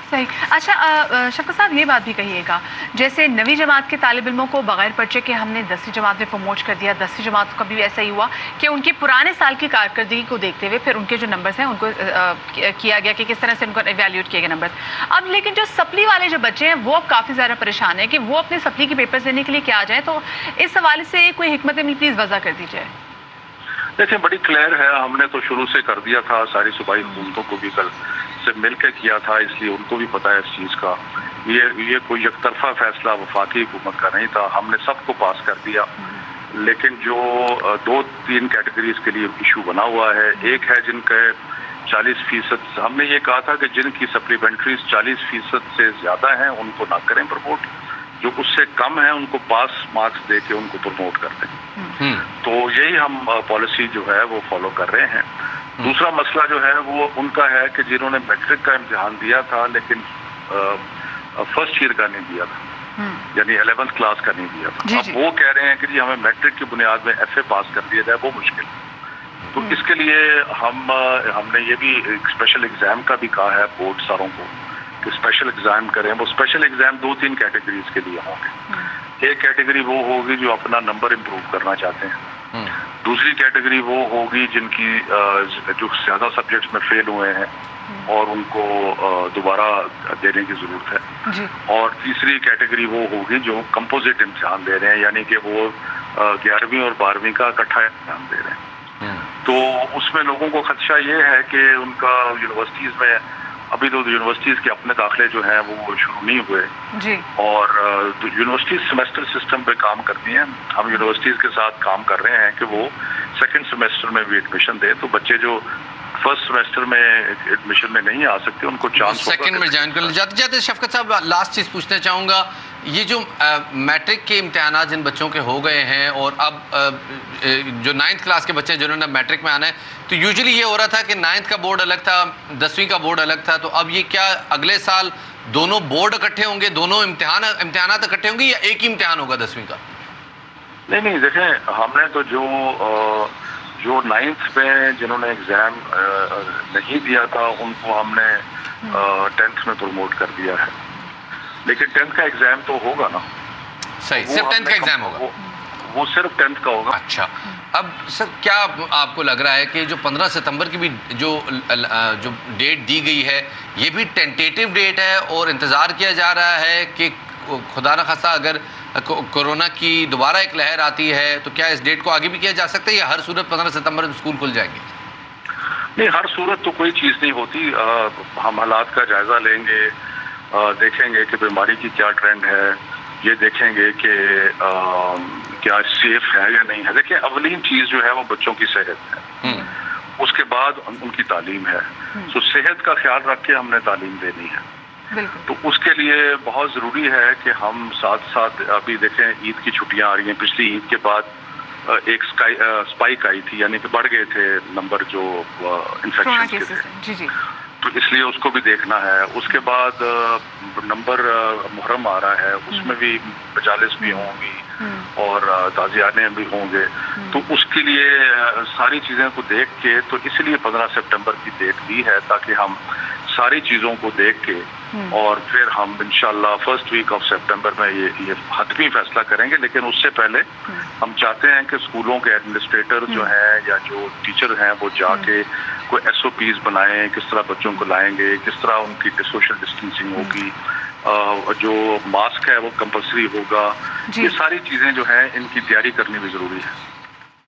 सही। अच्छा शफ़क़त साहब ये बात भी कहिएगा, जैसे नवी जमात के तालिब इल्मों को बग़ैर पर्चे के हमने 10वीं जमात में प्रमोट कर दिया, 10वीं जमात का भी ऐसा ही हुआ कि उनके पुराने साल की कारकर्दगी को देखते हुए फिर उनके जो नंबर्स हैं उनको किया गया कि किस तरह से उनको इवैल्यूएट किए गए नंबर्स। अब लेकिन जो सप्ली वाले जो बच्चे हैं वो अब काफ़ी ज़्यादा परेशान है कि वो अपने सप्ली के पेपर्स देने के लिए क्या आ जाए, तो इस हवाले से कोई हिकमत अमली प्लीज़ वज़ा कर दीजिए। देखिए बड़ी क्लियर है, हमने तो शुरू से कर दिया था, सारी सूबाई हुकूमतों को भी कल से मिलकर किया था, इसलिए उनको भी पता है इस चीज़ का। ये कोई एकतरफा फैसला वफाकी हुकूमत का नहीं था, हमने सबको पास कर दिया। लेकिन जो 2-3 कैटेगरीज के लिए इशू बना हुआ है, एक है जिनके 40%, हमने ये कहा था कि जिनकी सप्लीमेंट्रीज 40% से ज़्यादा हैं उनको ना करें प्रमोट, जो उससे कम है उनको पास मार्क्स दे के उनको प्रमोट कर दें। तो यही हम पॉलिसी जो है वो फॉलो कर रहे हैं। दूसरा मसला जो है वो उनका है कि जिन्होंने मैट्रिक का इम्तिहान दिया था लेकिन फर्स्ट ईयर का नहीं दिया था, यानी 11th क्लास का नहीं दिया था, अब वो कह रहे हैं कि जी हमें मैट्रिक की बुनियाद में FA पास कर दिया जाए, वो मुश्किल है। तो इसके लिए हमने ये भी एक स्पेशल एग्जाम का भी कहा है बोर्ड सारों को कि स्पेशल एग्जाम करें। वो स्पेशल एग्जाम 2-3 कैटेगरीज के लिए होंगे। एक कैटेगरी वो होगी जो अपना नंबर इम्प्रूव करना चाहते हैं, दूसरी कैटेगरी वो होगी जिनकी जो ज्यादा सब्जेक्ट्स में फेल हुए हैं और उनको दोबारा देने की जरूरत है, और तीसरी कैटेगरी वो होगी जो कंपोजिट इम्तिहान दे रहे हैं, यानी कि वो 11वीं और 12वीं का इकट्ठा इम्तिहान दे रहे हैं। तो उसमें लोगों को खदशा ये है कि उनका यूनिवर्सिटीज में अभी तो यूनिवर्सिटीज के अपने दाखिले जो हैं वो शुरू नहीं हुए जी, और यूनिवर्सिटी सेमेस्टर सिस्टम पे काम करती हैं। हम यूनिवर्सिटीज के साथ काम कर रहे हैं कि वो सेकंड सेमेस्टर में भी एडमिशन दे, तो बच्चे जो फर्स्ट सेमेस्टर में एडमिशन में नहीं आ सकते उनको चांस सेकंड में ज्वाइन कर। जाते जाते शफ़क़त साहब लास्ट चीज़ पूछना चाहूँगा, ये जो मैट्रिक के इम्तिहानात जिन बच्चों के हो गए हैं और अब जो 9th क्लास के बच्चे जिन्होंने मैट्रिक में आना है, तो यूजुअली ये हो रहा था कि 9th का बोर्ड अलग था, 10वीं का बोर्ड अलग था, तो अब ये क्या अगले साल दोनों बोर्ड इकट्ठे होंगे, दोनों इम्तिहानात इकट्ठे होंगे या एक ही इम्तिहान होगा 10वीं का? नहीं देखें, हमने तो जो 9th में जिन्होंने एग्जाम नहीं दिया था उनको हमने 10th में प्रमोट कर दिया है, लेकिन 10th का एग्जाम तो होगा ना। सही, सिर्फ 10th का एग्जाम होगा, वो सिर्फ 10th का होगा। अच्छा, अब सर क्या आपको लग रहा है कि जो 15 सितंबर की भी जो डेट दी गई है ये भी टेंटेटिव डेट है और इंतज़ार किया जा रहा है कि खुदा न खासा अगर कोरोना की दोबारा एक लहर आती है तो क्या इस डेट को आगे भी किया जा सकता है या हर सूरत 15 सितंबर में स्कूल खुल जाएंगे? नहीं, हर सूरत तो कोई चीज़ नहीं होती। हम हालात का जायज़ा लेंगे, देखेंगे कि बीमारी की क्या ट्रेंड है, ये देखेंगे कि क्या सेफ है या नहीं है। देखिए अवलीन चीज़ जो है वो बच्चों की सेहत है, उसके बाद उनकी तालीम है। तो सेहत का ख्याल रख के हमने तालीम देनी है, तो उसके लिए बहुत ज़रूरी है कि हम साथ साथ अभी देखें ईद की छुट्टियां आ रही हैं, पिछली ईद के बाद एक स्पाइक आई थी, यानी कि बढ़ गए थे नंबर जो इन्फेक्शन के थे, जी। तो इसलिए उसको भी देखना है। उसके बाद नंबर मुहर्रम आ रहा है, उसमें भी मजालिस भी होंगी और ताज़ियाने भी होंगे, तो उसके लिए सारी चीज़ें को देख के तो इसलिए 15 सितंबर की डेट दी है ताकि हम सारी चीज़ों को देख के और फिर हम इंशाल्लाह फर्स्ट वीक ऑफ सितंबर में ये हतमी फैसला करेंगे। लेकिन उससे पहले हम चाहते हैं कि स्कूलों के एडमिनिस्ट्रेटर जो हैं या जो टीचर हैं वो जाके कोई SOPs बनाएं, किस तरह बच्चों को लाएंगे, किस तरह उनकी सोशल डिस्टेंसिंग होगी, जो मास्क है वो कंपल्सरी होगा, ये सारी चीज़ें जो हैं इनकी तैयारी करनी भी ज़रूरी है।